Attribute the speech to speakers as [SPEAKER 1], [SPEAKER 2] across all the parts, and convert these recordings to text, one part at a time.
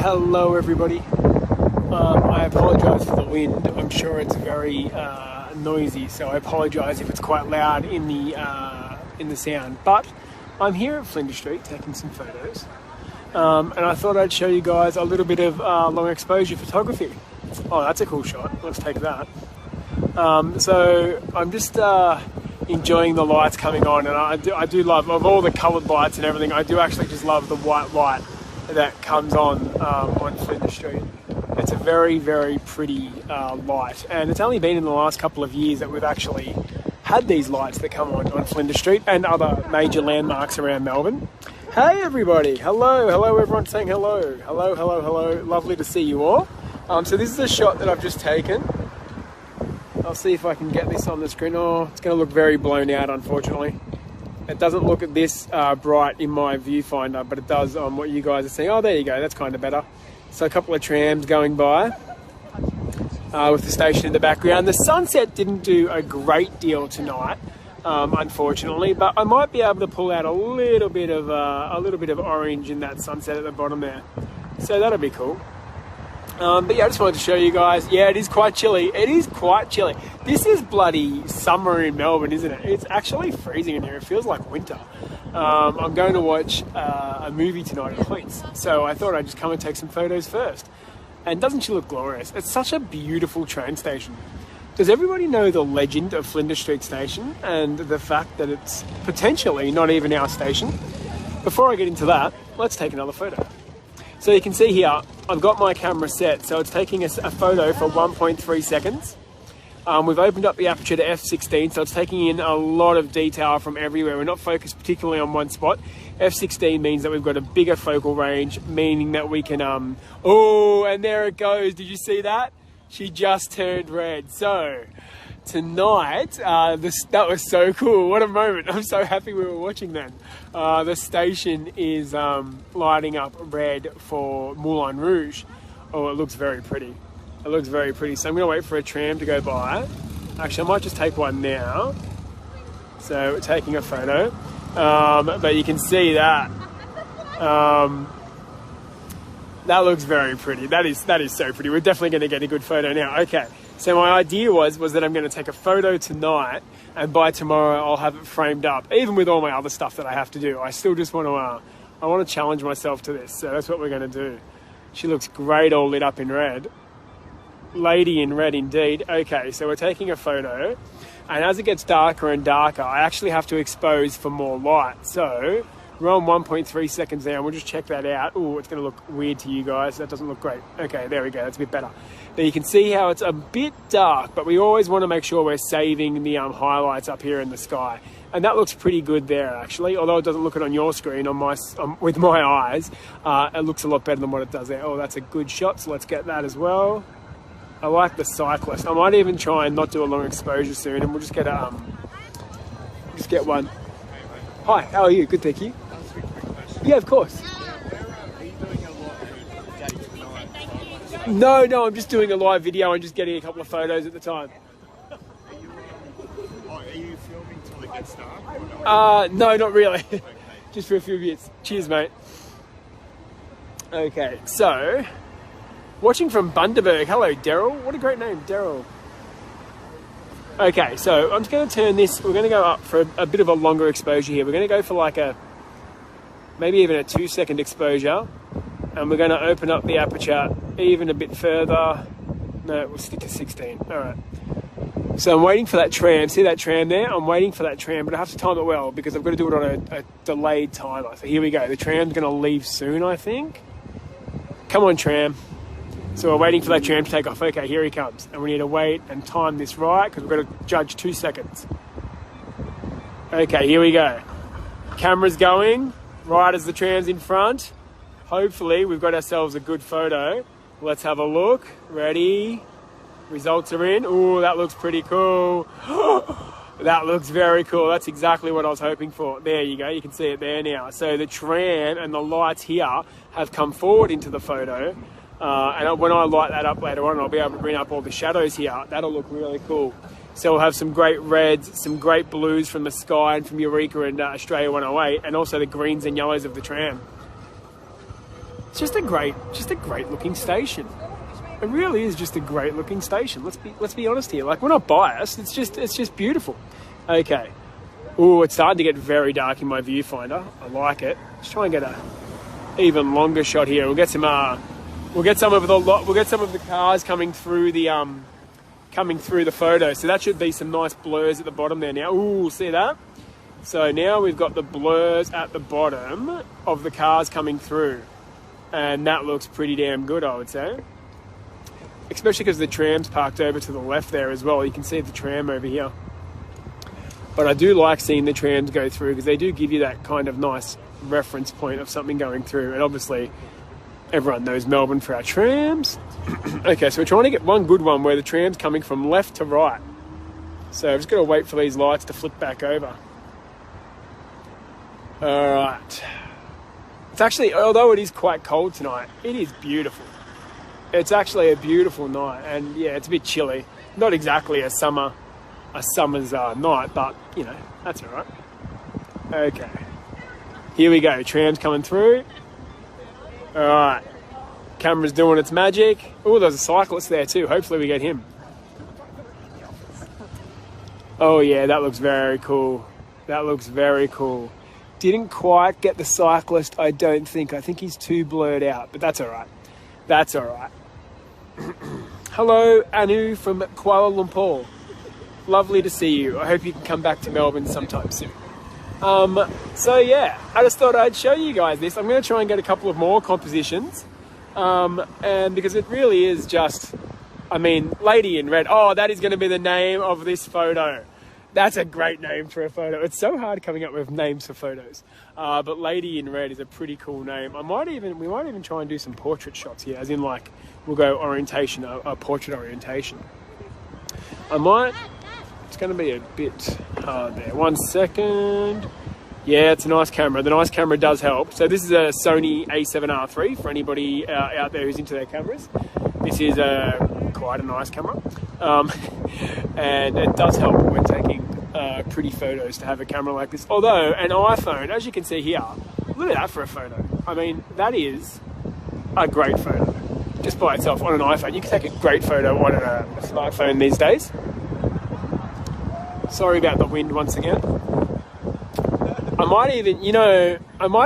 [SPEAKER 1] Hello everybody. I apologise for the wind. I'm sure it's very noisy, so I apologise if it's quite loud in the sound. But I'm here at Flinders Street taking some photos, and I thought I'd show you guys a little bit of long exposure photography. Oh, that's a cool shot. Let's take that. So I'm just enjoying the lights coming on, and I do love, of all the coloured lights and everything, I do actually just love the white light that comes on Flinders Street. It's a very, very pretty light, and it's only been in the last couple of years that we've actually had these lights that come on Flinders Street and other major landmarks around Melbourne. Hey everybody, hello everyone saying hello, hello, lovely to see you all. So this is a shot that I've just taken. I'll see if I can get this on the screen. Oh, it's going to look very blown out, unfortunately. It doesn't look at this bright in my viewfinder, but it does on what you guys are seeing. Oh, there you go. That's kind of better. So a couple of trams going by with the station in the background. The sunset didn't do a great deal tonight, unfortunately, but I might be able to pull out a little bit of orange in that sunset at the bottom there. So that'll be cool. But yeah, I just wanted to show you guys. Yeah, it is quite chilly. It is quite chilly. This is bloody summer in Melbourne, isn't it? It's actually freezing in here. It feels like winter. I'm going to watch a movie tonight at Queen's, so I thought I'd just come and take some photos first. And doesn't she look glorious? It's such a beautiful train station. Does everybody know the legend of Flinders Street Station and the fact that it's potentially not even our station? Before I get into that, let's take another photo. So you can see here, I've got my camera set, so it's taking a photo for 1.3 seconds. We've opened up the aperture to f16, so it's taking in a lot of detail from everywhere. We're not focused particularly on one spot. f16 means that we've got a bigger focal range, meaning that we can, oh, and there it goes. Did you see that? She just turned red. So tonight, that was so cool. What a moment. I'm so happy we were watching that. The station is lighting up red for Moulin Rouge. Oh, it looks very pretty. It looks very pretty. So I'm going to wait for a tram to go by. Actually, I might just take one now. So we're taking a photo. But you can see that. That looks very pretty. That is so pretty. We're definitely going to get a good photo now. Okay. So my idea was that I'm going to take a photo tonight, and by tomorrow I'll have it framed up, even with all my other stuff that I have to do. I still just want to, I want to challenge myself to this. So that's what we're going to do. She looks great all lit up in red. Lady in red indeed. Okay, so we're taking a photo, and as it gets darker and darker, I actually have to expose for more light. So we're on 1.3 seconds now. We'll just check that out. Oh, it's going to look weird to you guys. That doesn't look great. Okay, there we go. That's a bit better. But you can see how it's a bit dark, but we always want to make sure we're saving the highlights up here in the sky. And that looks pretty good there, actually. Although it doesn't look it on your screen, with my eyes, it looks a lot better than what it does there. Oh, that's a good shot, so let's get that as well. I like the cyclist. I might even try and not do a long exposure soon, and we'll just get one. Hi, how are you? Good, thank you. Yeah, of course.
[SPEAKER 2] Are you doing a lot of day tonight?
[SPEAKER 1] No, I'm just doing a live video and just getting a couple of photos at the time.
[SPEAKER 2] Are you filming till it gets dark?
[SPEAKER 1] No, not really.
[SPEAKER 2] Okay.
[SPEAKER 1] Just for a few bits. Cheers, mate. Okay, so watching from Bundaberg. Hello, Daryl. What a great name, Daryl. Okay, so I'm just going to turn this. We're going to go up for a bit of a longer exposure here. We're going to go for like maybe even a 2-second exposure, and we're going to open up the aperture even a bit further. No, we'll stick to 16. All right. So I'm waiting for that tram. See that tram there? I'm waiting for that tram, but I have to time it well because I've got to do it on a delayed timer. So here we go. The tram's going to leave soon, I think. Come on, tram. So we're waiting for that tram to take off. Okay, here he comes. And we need to wait and time this right because we've got to judge 2 seconds. Okay, here we go. Camera's going right as the tram's in front. Hopefully we've got ourselves a good photo. Let's have a look. Ready? Results are in. Ooh, that looks pretty cool. That looks very cool. That's exactly what I was hoping for. There you go. You can see it there now. So the tram and the lights here have come forward into the photo. And when I light that up later on, I'll be able to bring up all the shadows here. That'll look really cool. So we'll have some great reds, some great blues from the sky and from Eureka and Australia 108, and also the greens and yellows of the tram. It's just a great looking station. It really is just a great looking station. Let's be honest here. Like, we're not biased. It's just beautiful. Okay. Ooh, it's starting to get very dark in my viewfinder. I like it. Let's try and get a even longer shot here. We'll get some of the cars coming through the photo. So that should be some nice blurs at the bottom there now. Ooh, see that? So now we've got the blurs at the bottom of the cars coming through. And that looks pretty damn good, I would say. Especially because the tram's parked over to the left there as well. You can see the tram over here. But I do like seeing the trams go through because they do give you that kind of nice reference point of something going through. And obviously, everyone knows Melbourne for our trams. Okay, so we're trying to get one good one where the tram's coming from left to right. So I've just got to wait for these lights to flip back over. All right. It's actually, although it is quite cold tonight, it is beautiful. It's actually a beautiful night, and yeah, it's a bit chilly. Not exactly a summer's night, but you know, that's all right. Okay, here we go. Tram's coming through. All right, camera's doing its magic. Oh, there's a cyclist there too. Hopefully we get him. Oh yeah, that looks very cool. That looks very cool. Didn't quite get the cyclist, I don't think. I think he's too blurred out, but that's all right. That's all right. Hello, Anu from Kuala Lumpur. Lovely to see you. I hope you can come back to Melbourne sometime soon. So yeah, I just thought I'd show you guys this. I'm going to try and get a couple of more compositions. And because it really is just, I mean, Lady in Red. Oh, that is going to be the name of this photo. That's a great name for a photo. It's so hard coming up with names for photos. But Lady in Red is a pretty cool name. We might even try and do some portrait shots here, as in like, we'll go orientation, a portrait orientation. It's going to be a bit hard there. 1 second. Yeah, it's a nice camera. The nice camera does help. So this is a Sony A7R III for anybody out there who's into their cameras. This is quite a nice camera. And it does help when taking pretty photos to have a camera like this. Although an iPhone, as you can see here, look at that for a photo. I mean, that is a great photo. Just by itself on an iPhone. You can take a great photo on a smartphone these days. Sorry about the wind once again. I might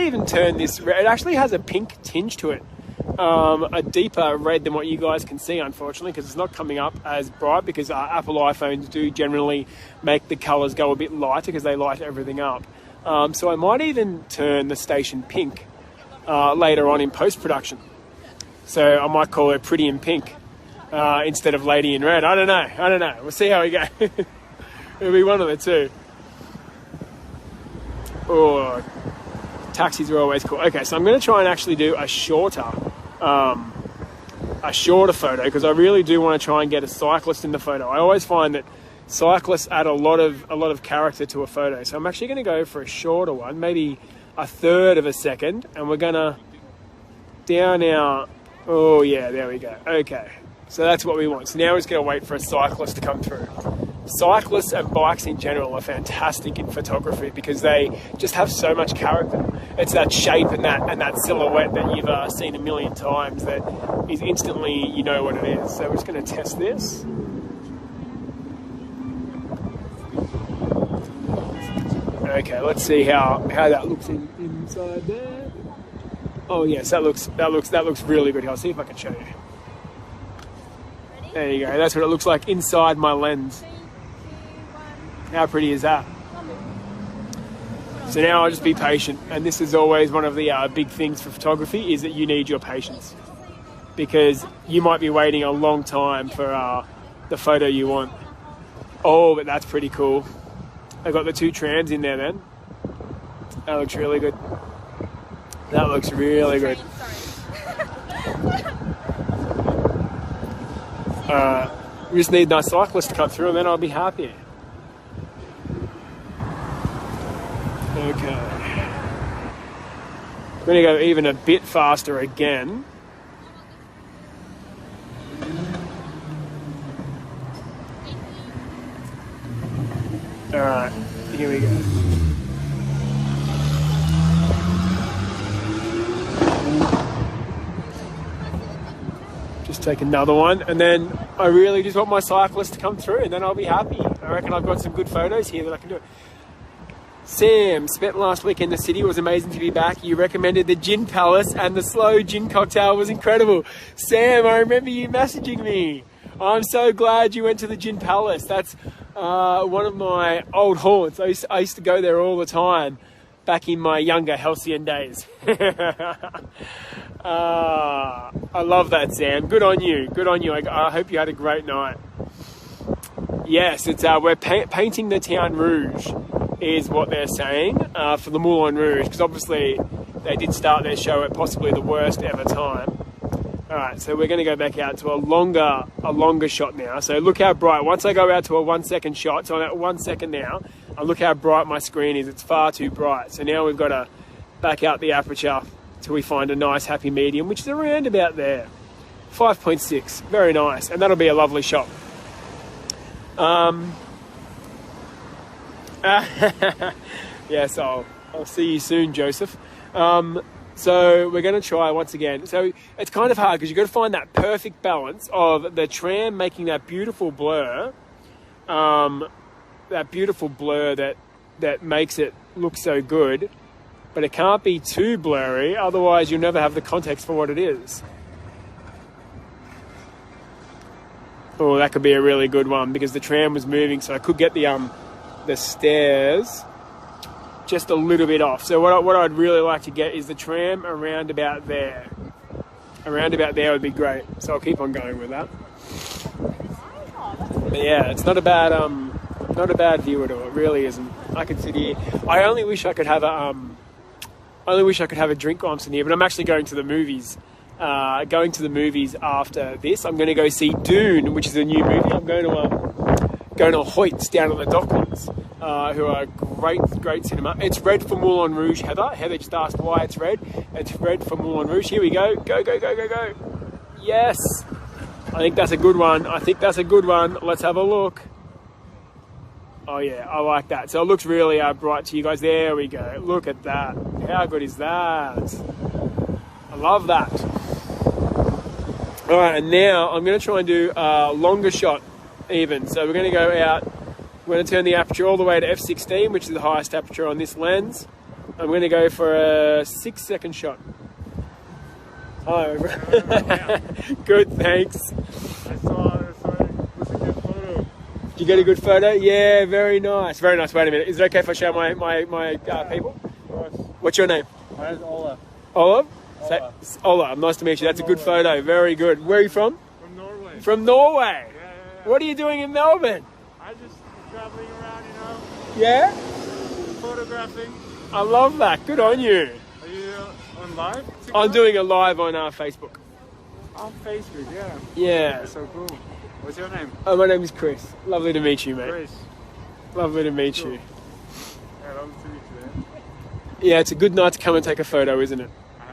[SPEAKER 1] even turn this red. It actually has a pink tinge to it. A deeper red than what you guys can see, unfortunately, because it's not coming up as bright, because Apple iPhones do generally make the colours go a bit lighter because they light everything up. So I might even turn the station pink later on in post-production. So I might call it Pretty in Pink instead of Lady in Red. I don't know. We'll see how we go. It'll be one of the two. Oh, taxis are always cool. Okay, so I'm going to try and actually do a shorter photo, because I really do want to try and get a cyclist in the photo. I always find that cyclists add a lot of character to a photo. So I'm actually going to go for a shorter one, maybe a third of a second, and we're going to down our... Oh yeah, there we go. Okay, so that's what we want. So now we're just going to wait for a cyclist to come through. Cyclists and bikes in general are fantastic in photography because they just have so much character. It's that shape and that silhouette that you've seen a million times that is instantly, you know what it is. So we're just going to test this. Okay, let's see how that looks inside there. Oh yes, that looks really good. I'll see if I can show you. There you go. That's what it looks like inside my lens. How pretty is that? So now I'll just be patient, and this is always one of the big things for photography, is that you need your patience, because you might be waiting a long time for the photo you want. Oh, but that's pretty cool. I've got the two trams in there then. That looks really good. That looks really good. We just need a nice cyclist to cut through, and then I'll be happy. Okay. I'm going to go even a bit faster again. Alright, here we go. take another one, and then I really just want my cyclist to come through, and then I'll be happy. I reckon I've got some good photos here that I can do. Sam, spent last week in the city. It was amazing to be back. You recommended the Gin Palace, and the slow gin cocktail was incredible. Sam, I remember you messaging me. I'm so glad you went to the Gin Palace. That's one of my old haunts. I used to go there all the time back in my younger, halcyon days. I love that, Sam. Good on you. Good on you. I hope you had a great night. Yes, it's we're painting the town rouge, is what they're saying, for the Moulin Rouge, because obviously they did start their show at possibly the worst ever time. All right, so we're going to go back out to a longer shot now. So look how bright. Once I go out to a 1 second shot, so I'm at 1 second now, and look how bright my screen is. It's far too bright. So now we've got to back out the aperture till we find a nice happy medium, which is around about there. 5.6, very nice, and that'll be a lovely shot. Yes, I'll see you soon, Joseph. So we're going to try once again. So it's kind of hard because you've got to find that perfect balance of the tram making that beautiful blur, that makes it look so good, but it can't be too blurry, otherwise you'll never have the context for what it is. Oh, that could be a really good one because the tram was moving, so I could get the stairs just a little bit off. So what I'd really like to get is the tram around about there. Around about there would be great. So I'll keep on going with that. But yeah, it's not a bad view at all. It really isn't. I could sit here. I only wish I could have a drink while I'm sitting here, but I'm actually going to the movies. Going to the movies after this. I'm going to go see Dune, which is a new movie. I'm going to Hoyt's down at the Docklands, who are great cinema. It's red for Moulin Rouge, Heather. Heather just asked why it's red. It's red for Moulin Rouge. Here we go. Go, go, go, go, go. Yes. I think that's a good one. Let's have a look. Oh yeah, I like that. So it looks really bright to you guys. There we go. Look at that. How good is that? I love that. All right, and now I'm going to try and do a longer shot even. So we're going to go out. We're going to turn the aperture all the way to f16, which is the highest aperture on this lens. I'm going to go for a 6 second shot. Oh, good, thanks.
[SPEAKER 2] I saw it was a good photo.
[SPEAKER 1] Did you get a good photo? Yeah, very nice. Very nice. Wait a minute. Is it okay if I show my people?
[SPEAKER 2] Of course.
[SPEAKER 1] What's your name?
[SPEAKER 2] My name's Ola.
[SPEAKER 1] Ola? Ola, nice to meet you. That's a good photo. Very good. Where are you from?
[SPEAKER 2] From Norway.
[SPEAKER 1] From Norway?
[SPEAKER 2] Yeah.
[SPEAKER 1] What are you doing in Melbourne?
[SPEAKER 2] I just traveling around,
[SPEAKER 1] Yeah?
[SPEAKER 2] photographing.
[SPEAKER 1] I love that. Good on you.
[SPEAKER 2] Are you on live?
[SPEAKER 1] I'm doing a live on Facebook.
[SPEAKER 2] On Facebook, yeah.
[SPEAKER 1] Yeah.
[SPEAKER 2] That's so cool. What's your name?
[SPEAKER 1] Oh, my name is Chris. Lovely to meet you, mate.
[SPEAKER 2] Chris.
[SPEAKER 1] Lovely to meet you.
[SPEAKER 2] Yeah, lovely to meet you there.
[SPEAKER 1] Yeah, it's a good night to come and take a photo, isn't it?
[SPEAKER 2] 100%.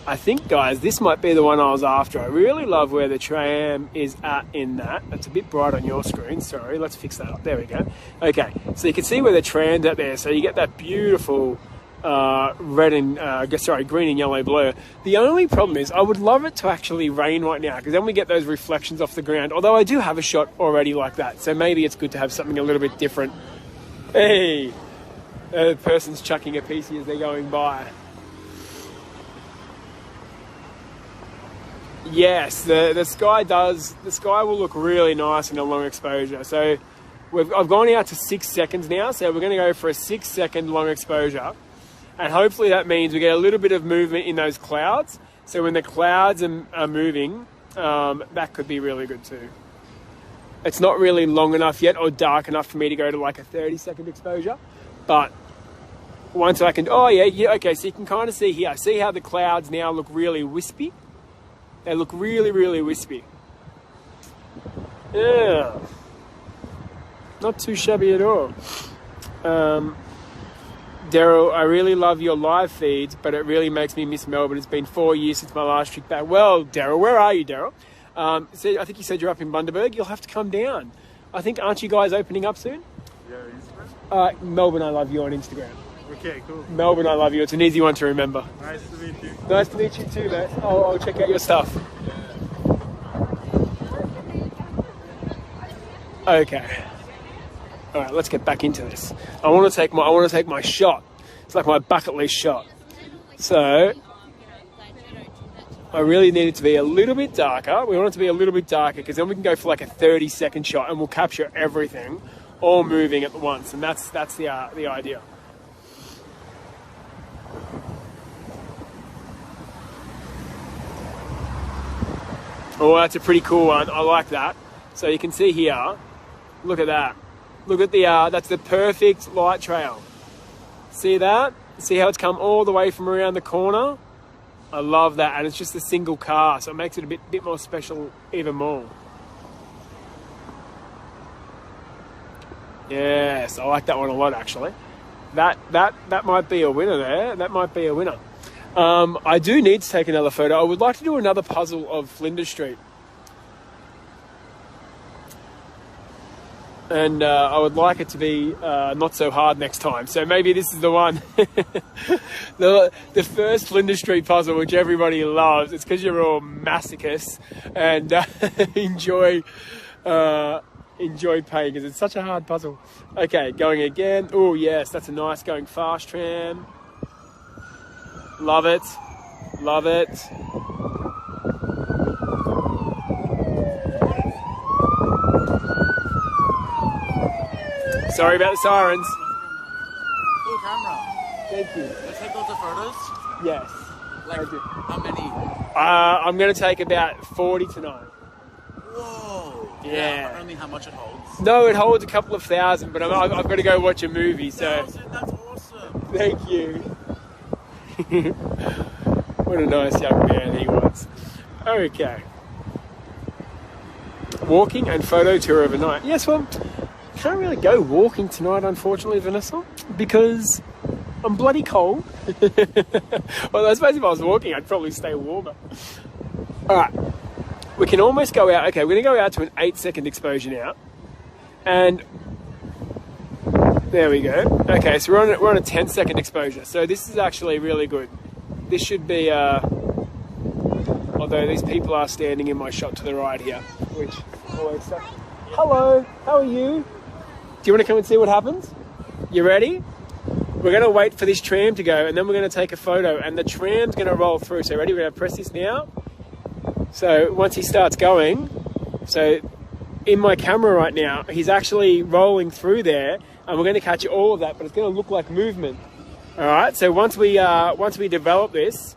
[SPEAKER 1] I think, guys, this might be the one I was after. I really love where the tram is at in that. It's a bit bright on your screen. Sorry, let's fix that up. There we go. Okay, so you can see where the tram's at there. So you get that beautiful green and yellow blur. The only problem is I would love it to actually rain right now because then we get those reflections off the ground. Although I do have a shot already like that. So maybe it's good to have something a little bit different. Hey, the person's chucking a piece as they're going by. Yes, the sky will look really nice in a long exposure. So I've gone out to 6 seconds now, so we're going to go for a 6 second long exposure. And hopefully that means we get a little bit of movement in those clouds. So when the clouds are moving, that could be really good too. It's not really long enough yet or dark enough for me to go to like a 30-second exposure. But once I can, okay, so you can kind of see here. See how the clouds now look really wispy? They look really, really wispy. Yeah. Not too shabby at all. Daryl, I really love your live feeds, but it really makes me miss Melbourne. It's been 4 years since my last trip back. Well, Daryl, where are you, Daryl? So I think you said you're up in Bundaberg. You'll have to come down. I think, aren't you guys opening up soon?
[SPEAKER 2] Yeah, Instagram?
[SPEAKER 1] Melbourne, I love you on Instagram.
[SPEAKER 2] Okay, cool.
[SPEAKER 1] Melbourne, I love you. It's an easy one to remember.
[SPEAKER 2] Nice to meet you.
[SPEAKER 1] Nice to meet you too, mate. I'll check out your stuff. Okay. All right, let's get back into this. I want to take my shot. It's like my bucket list shot. So I really need it to be a little bit darker. We want it to be a little bit darker because then we can go for like a 30-second shot and we'll capture everything, all moving at once, and that's the idea. Oh, that's a pretty cool one. I like that. So you can see here, look at that. Look at the, that's the perfect light trail. See that? See how it's come all the way from around the corner? I love that. And it's just a single car, so it makes it a bit more special even more. Yes, I like that one a lot, actually. That might be a winner there. That might be a winner. I do need to take another photo. I would like to do another puzzle of Flinders Street. And I would like it to be not so hard next time. So maybe this is the one. the first Flinders Street puzzle, which everybody loves. It's because you're all masochists and enjoy paying because it's such a hard puzzle. Okay, going again. Oh, yes, that's a nice going fast tram. Love it. Love it. Sorry about the sirens.
[SPEAKER 2] Cool camera.
[SPEAKER 1] Thank you.
[SPEAKER 2] Let's take lots of photos.
[SPEAKER 1] Yes.
[SPEAKER 2] Like,
[SPEAKER 1] I do.
[SPEAKER 2] how many?
[SPEAKER 1] I'm going to take about 40 tonight.
[SPEAKER 2] Whoa.
[SPEAKER 1] Yeah.
[SPEAKER 2] Only how much it holds.
[SPEAKER 1] No, it holds a couple of thousand, but I've got to go watch a movie, so...
[SPEAKER 2] That's awesome.
[SPEAKER 1] Thank you. What a nice young man he was. Okay. Walking and photo tour overnight. Yes, well, can't really go walking tonight, unfortunately, Vanessa, because I'm bloody cold. Well, I suppose if I was walking, I'd probably stay warmer. All right. We can almost go out. Okay, we're going to go out to an 8-second exposure now. And there we go. Okay, so we're on a 10-second exposure. So this is actually really good. This should be, although these people are standing in my shot to the right here, which always sucks. Hello, how are you? Do you want to come and see what happens? You ready? We're going to wait for this tram to go, and then we're going to take a photo, and the tram's going to roll through. So ready? We're going to press this now. So once he starts going, so in my camera right now, he's actually rolling through there, and we're going to catch all of that, but it's going to look like movement. All right. So once we develop this,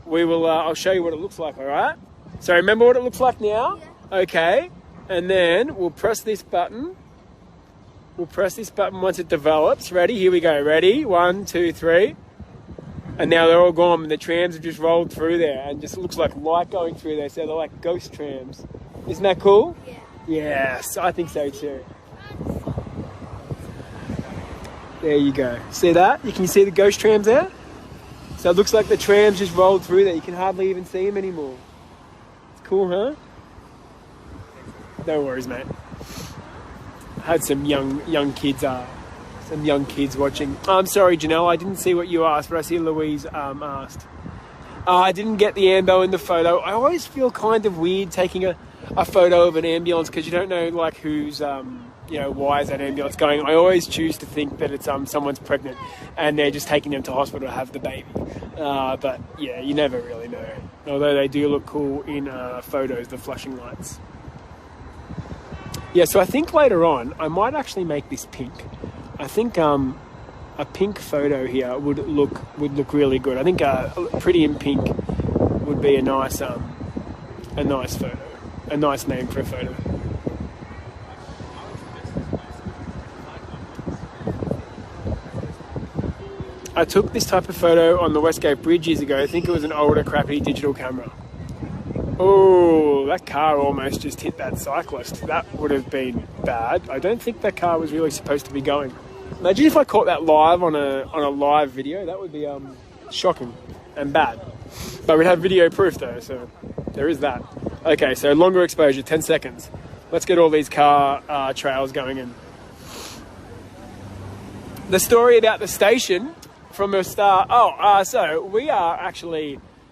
[SPEAKER 1] we will. I'll show you what it looks like. All right. So remember what it looks like now. Yeah. Okay. And then we'll press this button. We'll press this button once it develops. Ready? Here we go. Ready? 1, 2, 3. And now they're all gone. And the trams have just rolled through there, and just looks like light going through there. So they're like ghost trams. Isn't that cool? Yeah. Yes, I think so too. There you go. See that? You can see the ghost trams there? So it looks like the trams just rolled through there. You can hardly even see them anymore. It's cool, huh? No worries, mate. I had some young kids watching. I'm sorry, Janelle, I didn't see what you asked, but I see Louise asked. I didn't get the ambo in the photo. I always feel kind of weird taking a photo of an ambulance because you don't know like who's why is that ambulance going. I always choose to think that it's someone's pregnant and they're just taking them to hospital to have the baby. But yeah, you never really know. Although they do look cool in photos, the flashing lights. Yeah, so I think later on I might actually make this pink. I think a pink photo here would look really good. I think pretty in pink would be a nice photo, a nice name for a photo. I took this type of photo on the Westgate Bridge years ago. I think it was an older, crappy digital camera. Oh, that car almost just hit that cyclist. That would have been bad. I don't think that car was really supposed to be going. Imagine if I caught that live on a live video. That would be shocking and bad. But we'd have video proof though, so there is that. Okay, so longer exposure, 10 seconds. Let's get all these car trails going in. the story about the station from the start. So we are actually